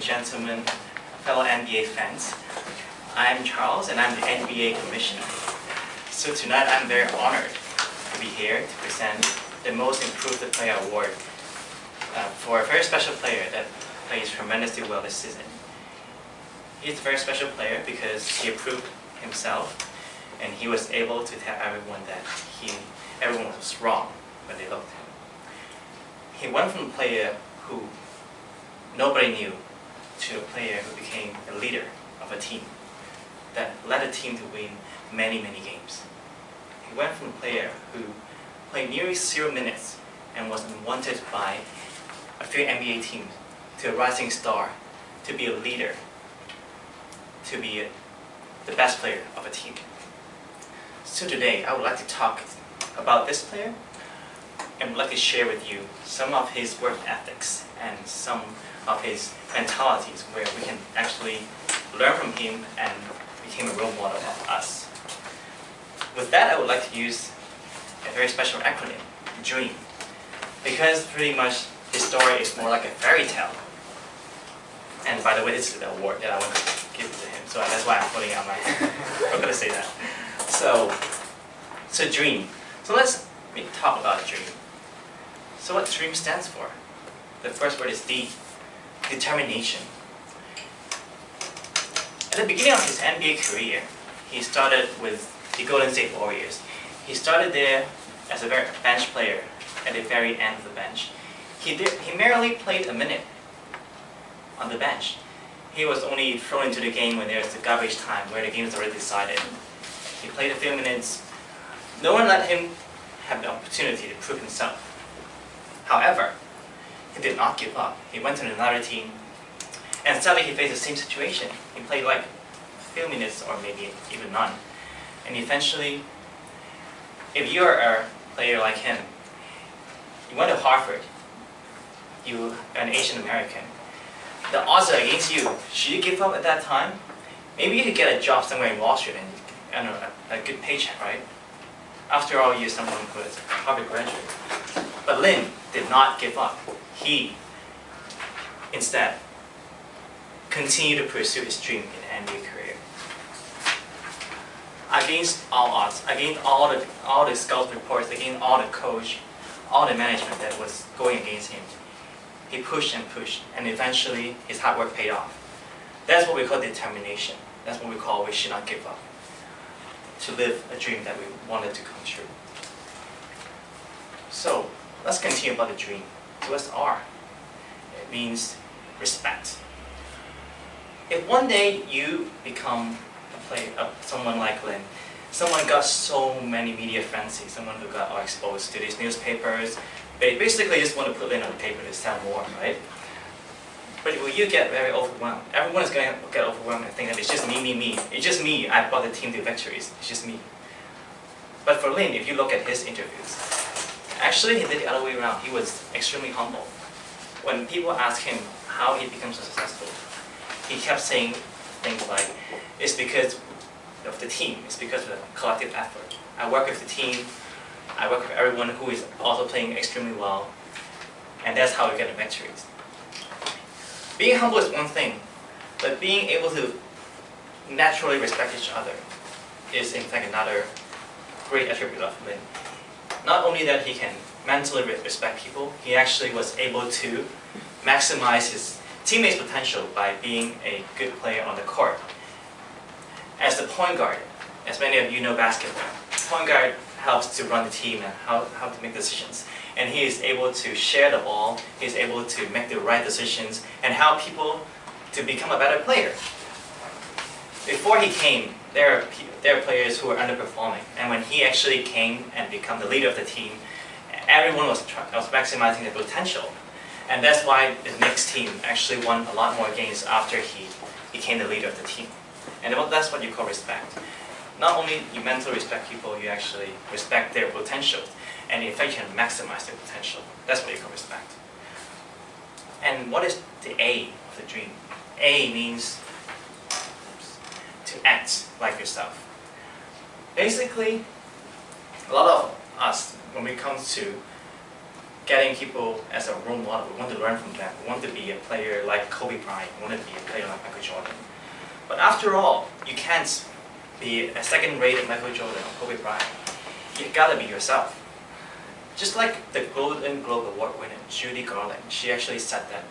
gentlemen, fellow NBA fans. I'm Charles and I'm the NBA Commissioner. So tonight I'm very honored to be here to present the Most Improved Player Award for a very special player that plays tremendously well this season. He's a very special player because he improved himself and he was able to tell everyone that everyone was wrong when they looked at him. He went from a player who nobody knew to a player who became a leader of a team that led a team to win many, many games. He went from a player who played nearly 0 minutes and was unwanted by a few NBA teams to a rising star, to be a leader, to be the best player of a team. So today I would like to talk about this player and would like to share with you some of his work ethics and some of his mentalities where we can actually learn from him and become a role model of us. With that, I would like to use a very special acronym, DREAM, because pretty much his story is more like a fairy tale. And by the way, this is the award that I want to give to him, so that's why I'm putting it on my hand. I'm going to say that. So DREAM. So let's talk about DREAM. So what DREAM stands for? The first word is D, determination. At the beginning of his NBA career, he started with the Golden State Warriors. He started there as a very bench player at the very end of the bench. He merely played a minute on the bench. He was only thrown into the game when there's the garbage time where the game is already decided. He played a few minutes. No one let him have the opportunity to prove himself. However, he did not give up. He went to another team, and sadly he faced the same situation. He played like a few minutes or maybe even none. And eventually, if you're a player like him, you went to Harvard, you're an Asian American, the odds are against you. Should you give up at that time? Maybe you could get a job somewhere in Wall Street and a good paycheck, right? After all, you're someone who is a Harvard graduate. But Lin did not give up. He instead continued to pursue his dream in NBA career. Against all odds, against all the scout reports, against all the coach, all the management that was going against him, he pushed and pushed, and eventually his hard work paid off. That's what we call determination. That's what we call we should not give up. To live a dream that we wanted to come true. So let's continue about the dream. So what's R? It means respect. If one day you become someone like Lin, someone got so many media frenzy, someone who got exposed to these newspapers, they basically just want to put Lin on the paper to sell more, right? But will you get very overwhelmed? Everyone is going to get overwhelmed and think that it's just me. It's just me. I brought the team to victories. It's just me. But for Lin, if you look at his interviews, actually he did the other way around. He was extremely humble. When people asked him how he becomes so successful, he kept saying things like, it's because of the team. It's because of the collective effort. I work with the team. I work with everyone who is also playing extremely well. And that's how we get the victories. Being humble is one thing, but being able to naturally respect each other is in fact another great attribute of Lin. Not only that he can mentally respect people, he actually was able to maximize his teammates' potential by being a good player on the court. As the point guard, as many of you know basketball, point guard helps to run the team and how to make decisions. And he is able to share the ball, he is able to make the right decisions and help people to become a better player. Before he came, there are players who were underperforming, and when he actually came and became the leader of the team, everyone was maximizing their potential. And that's why the Knicks team actually won a lot more games after he became the leader of the team. And that's what you call respect. Not only you mentally respect people, you actually respect their potential. And in fact, you can maximize their potential. That's what you call respect. And what is the A of the dream? A means to act like yourself. Basically, a lot of us, when we come to getting people as a role model. We want to learn from them. We want to be a player like Kobe Bryant. We want to be a player like Michael Jordan. But after all, you can't be a second-rated Michael Jordan or Kobe Bryant. You gotta be yourself. Just like the Golden Globe Award winner, Judy Garland, she actually said that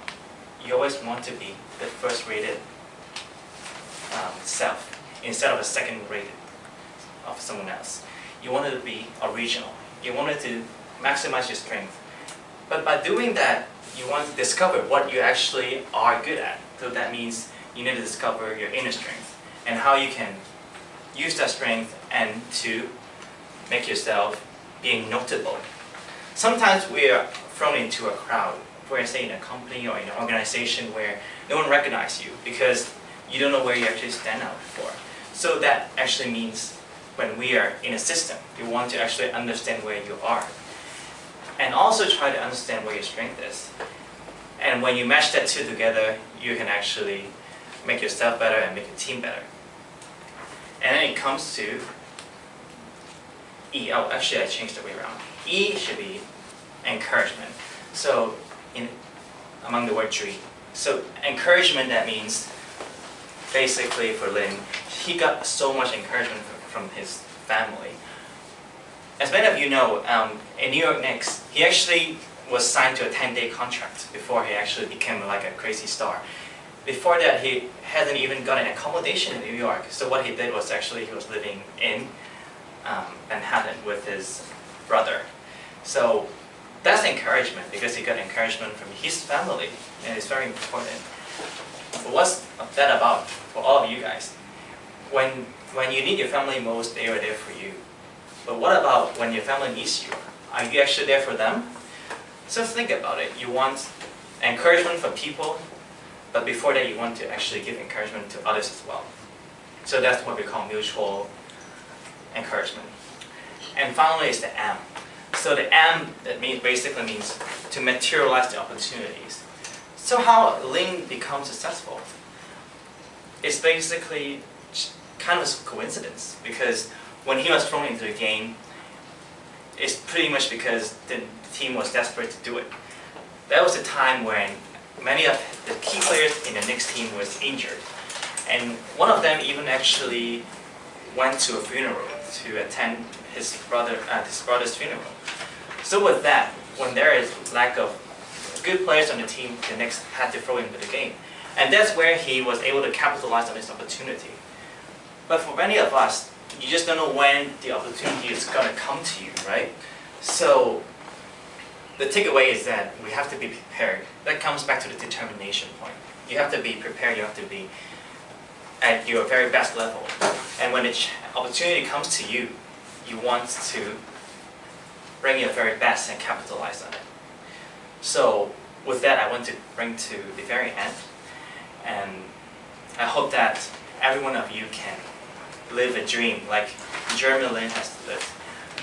you always want to be the first-rated self instead of a second-rated of someone else. You wanted to be original. You wanted to maximize your strength. But by doing that, you want to discover what you actually are good at. So that means you need to discover your inner strength and how you can use that strength and to make yourself being notable. Sometimes we are thrown into a crowd, for instance, in a company or in an organization where no one recognizes you because you don't know where you actually stand out for. So that actually means when we are in a system, you want to actually understand where you are. And also try to understand where your strength is. And when you match that two together, you can actually make yourself better and make your team better. And then it comes to E. Oh, actually I changed the way around. E should be encouragement. So among the word dream. So encouragement, that means basically for Lin, he got so much encouragement from his family. As many of you know, in New York Knicks, he actually was signed to a 10-day contract before he actually became like a crazy star. Before that, he hadn't even got an accommodation in New York. So what he did was actually he was living in Manhattan with his brother. So that's encouragement because he got encouragement from his family, and it's very important. But what's that about for all of you guys? When you need your family most, they are there for you. But what about when your family needs you? Are you actually there for them? So think about it. You want encouragement from people, but before that you want to actually give encouragement to others as well. So that's what we call mutual encouragement. And finally is the M. So the M, that basically means to materialize the opportunities. So how Lin becomes successful? It's basically kind of a coincidence, because when he was thrown into the game, it's pretty much because the team was desperate to do it. That was a time when many of the key players in the Knicks team was injured. And one of them even actually went to a funeral to attend his brother's funeral. So with that, when there is lack of good players on the team, the Knicks had to throw him into the game. And that's where he was able to capitalize on this opportunity. But for many of us, you just don't know when the opportunity is going to come to you, right? So the takeaway is that we have to be prepared. That comes back to the determination point. You have to be prepared, you have to be at your very best level. And when the opportunity comes to you, you want to bring your very best and capitalize on it. So with that, I want to bring to the very end. And I hope that every one of you can live a dream like Jeremy Lin has lived,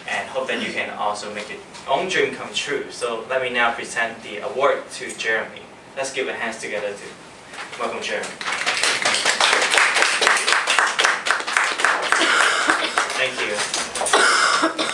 and hope that you can also make your own dream come true. So let me now present the award to Jeremy. Let's give a hands together to welcome Jeremy. Thank you.